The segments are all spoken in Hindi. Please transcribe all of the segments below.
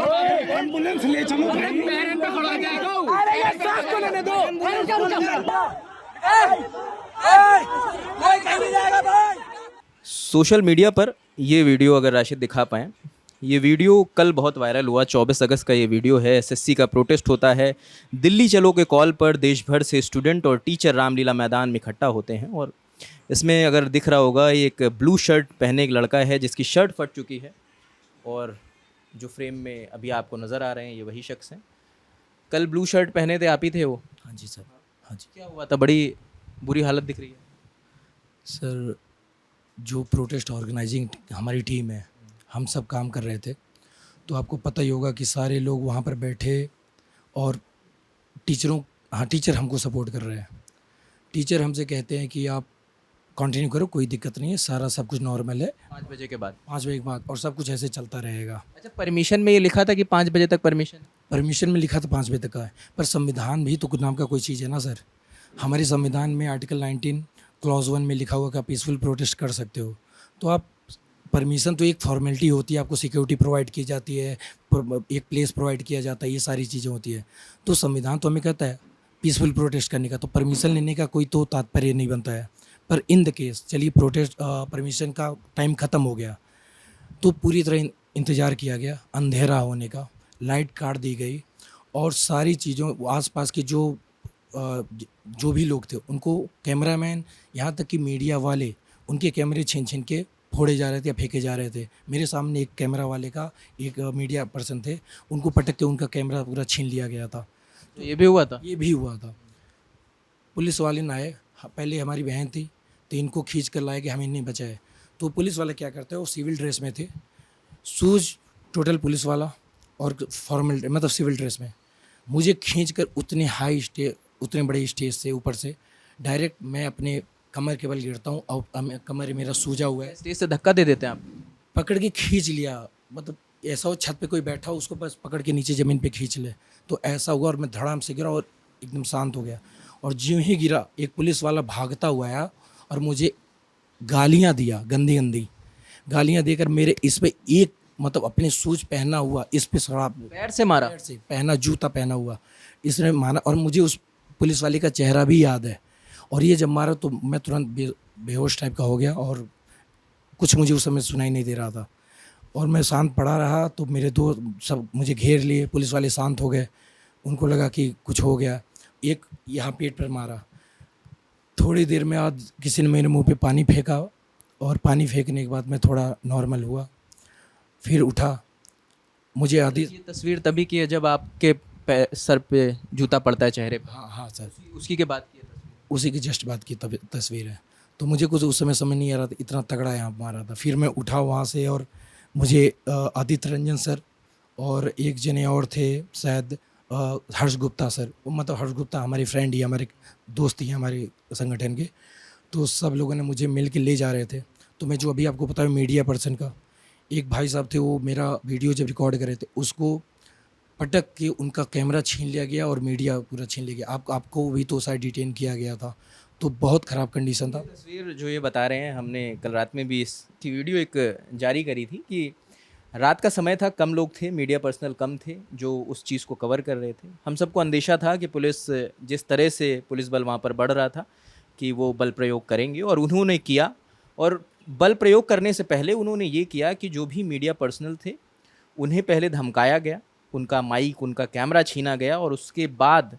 एम्बुलेंस ले चलो भाई। अरे यार सांस तो लेने दो। सोशल मीडिया पर ये वीडियो अगर राशिद दिखा पाएँ, ये वीडियो कल बहुत वायरल हुआ। 24 अगस्त का ये वीडियो है। एसएससी का प्रोटेस्ट होता है। दिल्ली चलो के कॉल पर देश भर से स्टूडेंट और टीचर रामलीला मैदान में इकट्ठा होते हैं। और इसमें अगर दिख रहा होगा, एक ब्लू शर्ट पहने एक लड़का है जिसकी शर्ट फट चुकी है, और जो फ्रेम में अभी आपको नज़र आ रहे हैं ये वही शख्स हैं। कल ब्लू शर्ट पहने थे, आप ही थे वो? हाँ जी सर, हाँ जी क्या हुआ था? बड़ी बुरी हालत दिख रही है। सर। जो प्रोटेस्ट ऑर्गेनाइजिंग हमारी टीम है, हम सब काम कर रहे थे। तो आपको पता ही होगा कि सारे लोग वहाँ पर बैठे और टीचर हमको सपोर्ट कर रहे हैं। टीचर हमसे कहते हैं कि आप कंटिन्यू करो, कोई दिक्कत नहीं है, सारा सब कुछ नॉर्मल है। 5 बजे के बाद? 5 बजे के बाद, और सब कुछ ऐसे चलता रहेगा। अच्छा, परमिशन में ये लिखा था कि 5 बजे तक परमिशन? परमिशन में लिखा था 5 बजे तक का है, पर संविधान भी तो कुछ नाम का कोई चीज़ है ना सर। हमारे संविधान में आर्टिकल 19 क्लॉज 1 में लिखा हुआ कि आप पीसफुल प्रोटेस्ट कर सकते हो। तो आप परमिशन तो एक फॉर्मेलिटी होती है, आपको सिक्योरिटी प्रोवाइड की जाती है, एक प्लेस प्रोवाइड किया जाता है, ये सारी चीज़ें होती है। तो संविधान तो हमें कहता है पीसफुल प्रोटेस्ट करने का, तो परमिशन लेने का कोई तो तात्पर्य नहीं बनता है। पर इन द केस चलिए प्रोटेस्ट परमिशन का टाइम ख़त्म हो गया, तो पूरी तरह इंतज़ार किया गया अंधेरा होने का, लाइट काट दी गई, और सारी चीज़ों आसपास के जो भी लोग थे उनको, कैमरामैन यहाँ तक कि मीडिया वाले, उनके कैमरे छीन छीन के फोड़े जा रहे थे या फेंके जा रहे थे। मेरे सामने एक कैमरा वाले का, एक मीडिया पर्सन थे, उनको पटक के उनका कैमरा पूरा छीन लिया गया था। तो ये भी हुआ था? ये भी हुआ था। पुलिस वाले न आए, पहले हमारी बहन थी तो इनको खींच कर लाए कि हमें नहीं बचाए। तो पुलिस वाले क्या करते हैं, वो सिविल ड्रेस में थे, शूज़ टोटल पुलिस वाला, और फॉर्मल मतलब सिविल ड्रेस में मुझे खींच कर उतने बड़े स्टेज से ऊपर से डायरेक्ट मैं अपने कमर के बल गिरता हूँ, और कमर मेरा सूजा हुआ है। स्टेज से धक्का दे देते हैं आप? पकड़ के खींच लिया, मतलब ऐसा हो छत पे कोई बैठा हो उसको बस पकड़ के नीचे ज़मीन पे खींच ले, तो ऐसा हुआ। और मैं धड़ाम से गिरा और एकदम शांत हो गया। और ज्यों ही गिरा, एक पुलिस वाला भागता हुआ आया और मुझे गालियाँ दिया, गंदी गंदी गालियाँ देकर मेरे इस पे एक, मतलब अपने शूज पहना हुआ इस पे शराब, पैर से मारा? पैर से पहना, जूता पहना हुआ इसने मारा। और मुझे उस पुलिस वाले का चेहरा भी याद है। और ये जब मारा तो मैं तुरंत बेहोश टाइप का हो गया, और कुछ मुझे उस समय सुनाई नहीं दे रहा था। और मैं शांत पड़ा रहा, तो मेरे दोस्त सब मुझे घेर लिए, पुलिस वाले शांत हो गए, उनको लगा कि कुछ हो गया। एक यहाँ पेट पर मारा। थोड़ी देर में आज किसी ने मेरे मुंह पे पानी फेंका, और पानी फेंकने के बाद मैं थोड़ा नॉर्मल हुआ, फिर उठा। मुझे आधी, ये तस्वीर तभी की है जब आपके सर पे जूता पड़ता है, चेहरे पे? हाँ सर, उसी के बाद की है तस्वीर? उसी की जस्ट बाद की तस्वीर है। तो मुझे कुछ उस समय समझ नहीं आ रहा था, इतना तगड़ा यहाँ मारा था। फिर मैं उठा वहाँ से, और मुझे आदित्य रंजन सर और एक जने और थे शायद, हर्ष गुप्ता सर, मतलब हर्ष गुप्ता हमारे फ्रेंड ही, हमारे दोस्त ही हमारे संगठन के। तो सब लोगों ने मुझे मिल के ले जा रहे थे। तो मैं जो अभी आपको बताया मीडिया पर्सन का, एक भाई साहब थे, वो मेरा वीडियो जब रिकॉर्ड कर रहे थे, उसको पटक के उनका कैमरा छीन लिया गया और मीडिया पूरा छीन लिया गया। आपको भी तो शायद डिटेन किया गया था। तो बहुत ख़राब कंडीशन था। तस्वीर जो ये बता रहे हैं, हमने कल रात में भी इसकी वीडियो एक जारी करी थी कि रात का समय था, कम लोग थे, मीडिया पर्सनल कम थे जो उस चीज़ को कवर कर रहे थे। हम सबको अंदेशा था कि पुलिस, जिस तरह से पुलिस बल वहाँ पर बढ़ रहा था, कि वो बल प्रयोग करेंगे, और उन्होंने किया। और बल प्रयोग करने से पहले उन्होंने ये किया कि जो भी मीडिया पर्सनल थे उन्हें पहले धमकाया गया, उनका माइक, उनका कैमरा छीना गया, और उसके बाद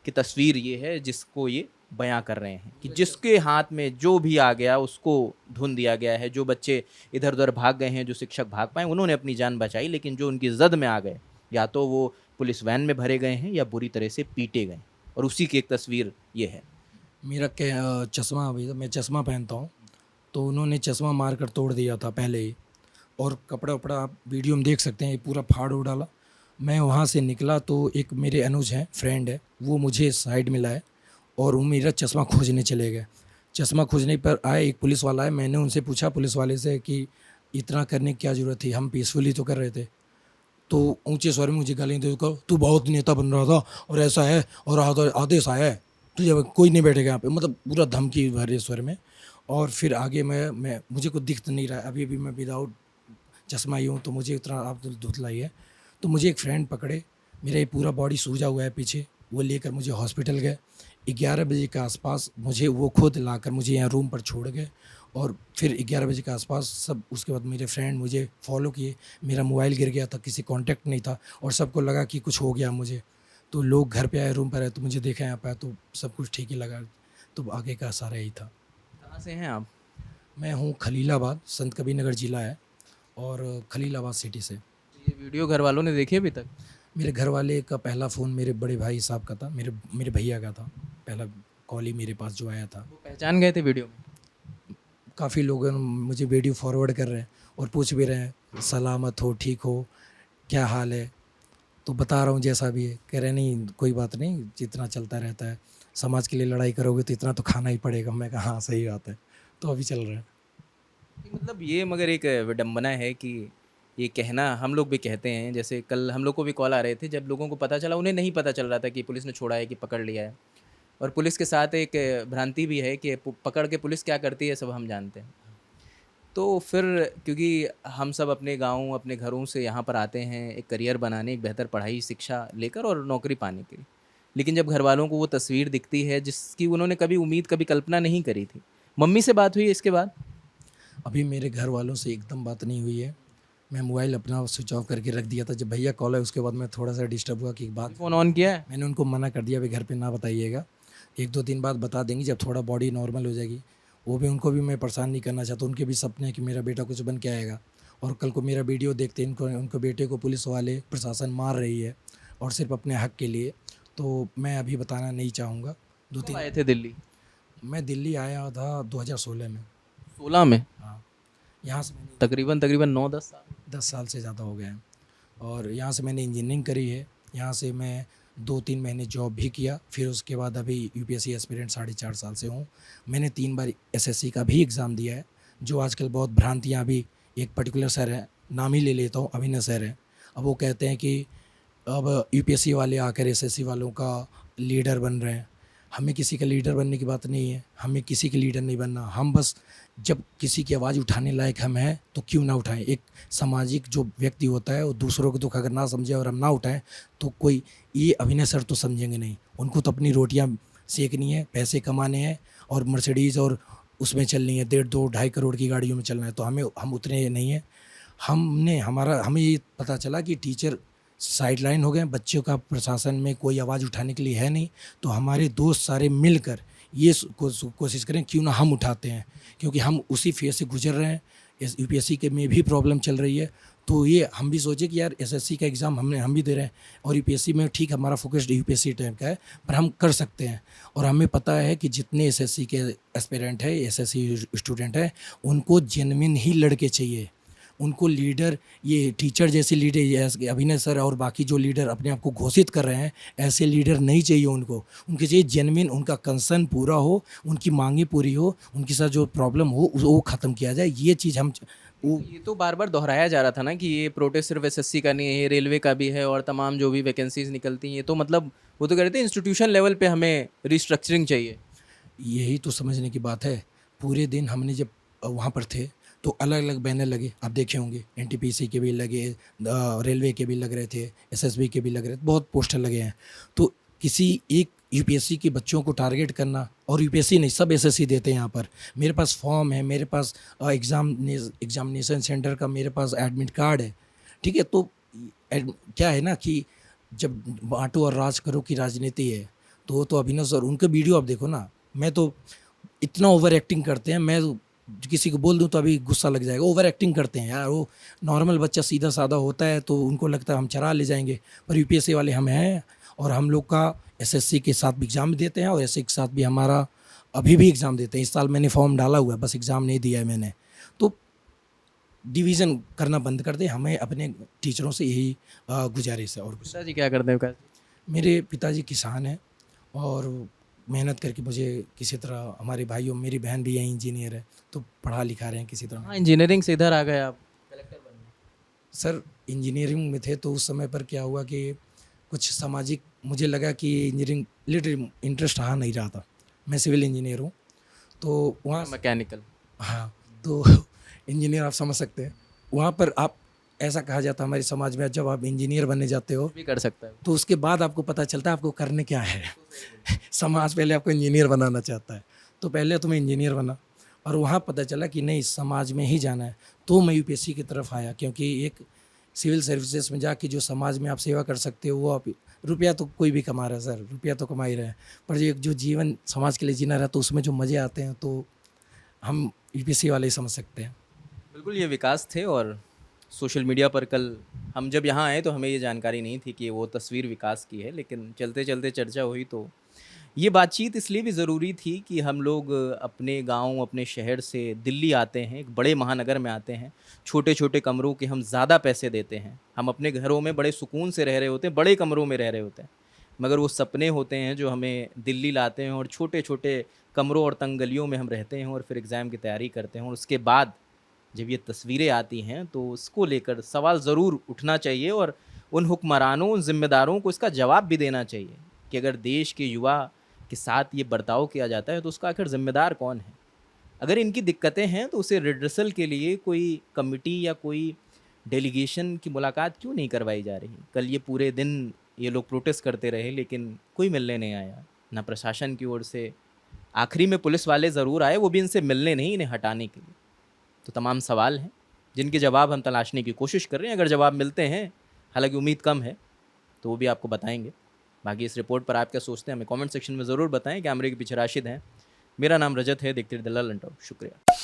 की तस्वीर ये है जिसको ये बयां कर रहे हैं कि जिसके हाथ में जो भी आ गया उसको धुन दिया गया है। जो बच्चे इधर उधर भाग गए हैं, जो शिक्षक भाग पाए, उन्होंने अपनी जान बचाई, लेकिन जो उनकी जद में आ गए, या तो वो पुलिस वैन में भरे गए हैं या बुरी तरह से पीटे गए। और उसी की एक तस्वीर ये है। मेरा चश्मा, अभी मैं चश्मा पहनता हूँ, तो उन्होंने चश्मा मार कर तोड़ दिया था पहले ही। और कपड़ा वपड़ा आप वीडियो में देख सकते हैं, ये पूरा फाड़ उड़ डाला। मैं वहाँ से निकला तो एक मेरे अनुज हैं, फ्रेंड है, वो मुझे साइड में लाए और वो मेरा चश्मा खोजने चले गए। चश्मा खोजने पर आए, एक पुलिस वाला है, मैंने उनसे पूछा पुलिस वाले से कि इतना करने की क्या ज़रूरत थी, हम पीसफुली तो कर रहे थे। तो ऊंचे स्वर में मुझे गाली दे, तू बहुत नेता बन रहा था और ऐसा है और आदेश आया है, तुझे कोई नहीं बैठेगा यहाँ पे, मतलब पूरा धमकी भरे स्वर में। और फिर आगे मुझे कुछ दिख तो नहीं रहा है, अभी मैं विदाउट चश्मा ही हूँ, तो मुझे उतना आप धुतलाई है। तो मुझे एक फ्रेंड पकड़े, मेरा ये पूरा बॉडी सूजा हुआ है पीछे, वो लेकर मुझे हॉस्पिटल गए। 11 बजे के आसपास मुझे वो खुद लाकर मुझे यहाँ रूम पर छोड़ गए और फिर 11 बजे के आसपास सब, उसके बाद मेरे फ्रेंड मुझे फॉलो किए। मेरा मोबाइल गिर गया था, किसी कांटेक्ट नहीं था और सबको लगा कि कुछ हो गया मुझे। तो लोग घर पे आए, रूम पर आए तो मुझे देखा यहाँ पे, तो सब कुछ ठीक ही लगा। तो आगे का सारा यही था। कहाँ से हैं आप? मैं हूँ खलीलाबाद, संत कबीरनगर ज़िला है और खलीलाबाद सिटी से। ये वीडियो घर वालों ने देखी अभी तक? मेरे घर वाले का पहला फ़ोन मेरे बड़े भाई साहब का था, मेरे भैया का था। पहला कॉल ही मेरे पास जो आया था। वो पहचान गए थे वीडियो में? काफ़ी लोग मुझे वीडियो फॉरवर्ड कर रहे हैं और पूछ भी रहे हैं, सलामत हो, ठीक हो, क्या हाल है? तो बता रहा हूँ जैसा भी है। कह रहे नहीं कोई बात नहीं, जितना चलता रहता है, समाज के लिए लड़ाई करोगे तो इतना तो खाना ही पड़ेगा। मैं कहा हाँ सही बात है। तो अभी चल रहा है। मतलब ये मगर एक विडंबना है कि ये कहना हम लोग भी कहते हैं, जैसे कल हम लोग को भी कॉल आ रहे थे, जब लोगों को पता चला, उन्हें नहीं पता चल रहा था कि पुलिस ने छोड़ा है कि पकड़ लिया है। और पुलिस के साथ एक भ्रांति भी है कि पकड़ के पुलिस क्या करती है सब हम जानते हैं। तो फिर क्योंकि हम सब अपने गाँव अपने घरों से यहाँ पर आते हैं एक करियर बनाने, एक बेहतर पढ़ाई शिक्षा लेकर और नौकरी पाने के लिए, लेकिन जब घर वालों को वो तस्वीर दिखती है जिसकी उन्होंने कभी उम्मीद कभी कल्पना नहीं करी थी। मम्मी से बात हुई है इसके बाद? अभी मेरे घर वालों से एकदम बात नहीं हुई है। मैं मोबाइल अपना स्विच ऑफ करके रख दिया था। जब भैया कॉल है उसके बाद मैं थोड़ा सा डिस्टर्ब हुआ कि बात, फ़ोन ऑन किया है? मैंने उनको मना कर दिया, अभी घर पे ना बताइएगा, 1-2 दिन बाद बता देंगे जब थोड़ा बॉडी नॉर्मल हो जाएगी। वो भी, उनको भी मैं परेशान नहीं करना चाहता। उनके भी सपने हैं कि मेरा बेटा कुछ बन के आएगा और कल को मेरा वीडियो देखते इनको, उनके बेटे को पुलिस वाले प्रशासन मार रही है और सिर्फ अपने हक के लिए। तो मैं अभी बताना नहीं चाहूँगा। कब आए थे दिल्ली? मैं दिल्ली आया था 2016 में। 16 में? हाँ, यहाँ से मैंने तकरीबन तकरीबन 9-10 साल। 10 साल से ज़्यादा हो गए हैं और यहाँ से मैंने इंजीनियरिंग करी है। यहाँ से मैं 2-3 महीने जॉब भी किया, फिर उसके बाद अभी यूपीएससी एस्पिरेंट 4.5 साल से हूँ। मैंने 3 बार एसएससी का भी एग्ज़ाम दिया है। जो आजकल बहुत भ्रांतियाँ, अभी एक पर्टिकुलर सर है, नाम ही ले लेता हूँ, अभिनव सर है। अब वो कहते हैं कि अब यूपीएससी वाले आकर एसएससी वालों का लीडर बन रहे हैं। हमें किसी का लीडर बनने की बात नहीं है, हमें किसी के लीडर नहीं बनना। हम बस जब किसी की आवाज़ उठाने लायक हम हैं तो क्यों ना उठाएं। एक सामाजिक जो व्यक्ति होता है वो दूसरों को दुख अगर ना समझे और हम ना उठाएं तो कोई, ये अभिनय सर तो समझेंगे नहीं। उनको तो अपनी रोटियां सेकनी है, पैसे कमाने हैं और मर्सिडीज़ और उसमें चलनी है, 1.5-2-2.5 करोड़ की गाड़ियों में चलना है। तो हम उतने नहीं हैं। हमें ये पता चला कि टीचर साइडलाइन हो गए, बच्चों का प्रशासन में कोई आवाज़ उठाने के लिए है नहीं। तो हमारे दोस्त सारे मिलकर ये कोशिश करें क्यों ना हम उठाते हैं, क्योंकि हम उसी फेज से गुजर रहे हैं। इस यूपीएससी के में भी प्रॉब्लम चल रही है। तो ये हम भी सोचे कि यार एसएससी का एग्ज़ाम हम भी दे रहे हैं और यूपीएससी में ठीक हमारा फोकस यूपीएससी टाइप का है, पर हम कर सकते हैं। और हमें पता है कि जितने एसएससी के एस्पिरेंट है, एसएससी स्टूडेंट है, उनको जेन्युइन ही लड़के चाहिए। उनको लीडर, ये टीचर जैसे लीडर अभिनय सर और बाकी जो लीडर अपने आप को घोषित कर रहे हैं, ऐसे लीडर नहीं चाहिए उनको। उनके चाहिए जेन्युइन, उनका कंसर्न पूरा हो, उनकी मांगे पूरी हो, उनके साथ जो प्रॉब्लम हो वो ख़त्म किया जाए। ये चीज़ हम ये तो बार बार दोहराया जा रहा था ना कि ये प्रोटेस्ट सिर्फ एसएससी का नहीं है, ये रेलवे का भी है और तमाम जो भी वैकेंसीज निकलती हैं। तो मतलब वो तो कह रहे थे इंस्टीट्यूशन लेवल पे हमें रिस्ट्रक्चरिंग चाहिए। यही तो समझने की बात है। पूरे दिन हमने जब वहाँ पर थे तो अलग अलग बैनर लगे, आप देखे होंगे, एनटीपीसी के भी लगे, रेलवे के भी लग रहे थे, एसएसबी के भी लग रहे थे, बहुत पोस्टर लगे हैं। तो किसी एक यूपीएससी के बच्चों को टारगेट करना, और यूपीएससी नहीं, सब एसएससी देते हैं यहाँ पर। मेरे पास फॉर्म है, मेरे पास एग्जामिनेशन सेंटर का मेरे पास एडमिट कार्ड है, ठीक है। तो क्या है ना कि जब बांटो और राज करो की राजनीति है तो अभिनव सर, उनके वीडियो आप देखो ना, मैं तो इतना ओवर एक्टिंग करते हैं, मैं किसी को बोल दूं तो अभी गुस्सा लग जाएगा। ओवर एक्टिंग करते हैं यार। वो नॉर्मल बच्चा सीधा साधा होता है तो उनको लगता है हम चरा ले जाएंगे, पर यूपीएससी वाले हम हैं। और हम लोग का एसएससी के साथ भी एग्ज़ाम देते हैं और एसएससी के साथ भी हमारा अभी भी एग्ज़ाम देते हैं। इस साल मैंने फॉर्म डाला हुआ है, बस एग्ज़ाम नहीं दिया है मैंने। तो डिवीज़न करना बंद कर दे, हमें अपने टीचरों से यही गुजारिश है। और कुछ। पिताजी क्या करते हैं? मेरे पिताजी किसान हैं और मेहनत करके मुझे किसी तरह, हमारे भाइयों, मेरी बहन भी यही इंजीनियर है, तो पढ़ा लिखा रहे हैं किसी तरह। हाँ, इंजीनियरिंग से इधर आ गए आप, कलेक्टर बन गए। सर इंजीनियरिंग में थे तो उस समय पर क्या हुआ कि कुछ सामाजिक, मुझे लगा कि इंजीनियरिंग रिलेटेड इंटरेस्ट आ नहीं रहा था। मैं सिविल इंजीनियर हूँ तो वहाँ, मैकेनिकल। हाँ, तो इंजीनियर आप समझ सकते हैं। वहाँ पर आप ऐसा कहा जाता है हमारे समाज में, जब आप इंजीनियर बनने जाते हो भी कर सकता है। तो उसके बाद आपको पता चलता है आपको करने क्या है। समाज पहले आपको इंजीनियर बनाना चाहता है, तो पहले तो मैं इंजीनियर बना और वहाँ पता चला कि नहीं, समाज में ही जाना है। तो मैं यूपीएससी की तरफ आया, क्योंकि एक सिविल सर्विसेज में जाके जो समाज में आप सेवा कर सकते हो, वो आप रुपया तो कोई भी कमा रहा है सर, रुपया तो कमा ही रहा है, पर जो जीवन समाज के लिए जीना रहा तो उसमें जो मज़े आते हैं तो हम यूपीएससी वाले ही समझ सकते हैं। बिल्कुल, ये विकास थे। और सोशल मीडिया पर कल हम जब यहाँ आए तो हमें ये जानकारी नहीं थी कि वो तस्वीर विकास की है, लेकिन चलते चलते चर्चा हुई तो ये बातचीत इसलिए भी ज़रूरी थी कि हम लोग अपने गांव, अपने शहर से दिल्ली आते हैं, एक बड़े महानगर में आते हैं, छोटे छोटे कमरों के हम ज़्यादा पैसे देते हैं। हम अपने घरों में बड़े सुकून से रह रहे होते हैं, बड़े कमरों में रह रहे होते हैं, मगर वो सपने होते हैं जो हमें दिल्ली लाते हैं और छोटे छोटे कमरों और तंग गलियों में हम रहते हैं और फिर एग्ज़ाम की तैयारी करते हैं। और उसके बाद जब ये तस्वीरें आती हैं तो उसको लेकर सवाल ज़रूर उठना चाहिए और उन हुक्मरानों, उन ज़िम्मेदारों को इसका जवाब भी देना चाहिए कि अगर देश के युवा के साथ ये बर्ताव किया जाता है तो उसका आखिर ज़िम्मेदार कौन है। अगर इनकी दिक्कतें हैं तो उसे रिड्रेसल के लिए कोई कमिटी या कोई डेलीगेशन की मुलाकात क्यों नहीं करवाई जा रही। कल ये पूरे दिन ये लोग प्रोटेस्ट करते रहे लेकिन कोई मिलने नहीं आया, ना प्रशासन की ओर से। आखिरी में पुलिस वाले ज़रूर आए, वो भी इनसे मिलने नहीं, इन्हें हटाने के लिए। तो तमाम सवाल हैं जिनके जवाब हम तलाशने की कोशिश कर रहे हैं। अगर जवाब मिलते हैं, हालांकि उम्मीद कम है, तो वो भी आपको बताएंगे। बाकी इस रिपोर्ट पर आप क्या सोचते हैं हमें कमेंट सेक्शन में ज़रूर बताएं। कैमरे के पीछे राशिद हैं, मेरा नाम रजत है। देखते रहिए दलाल लंटॉप। शुक्रिया।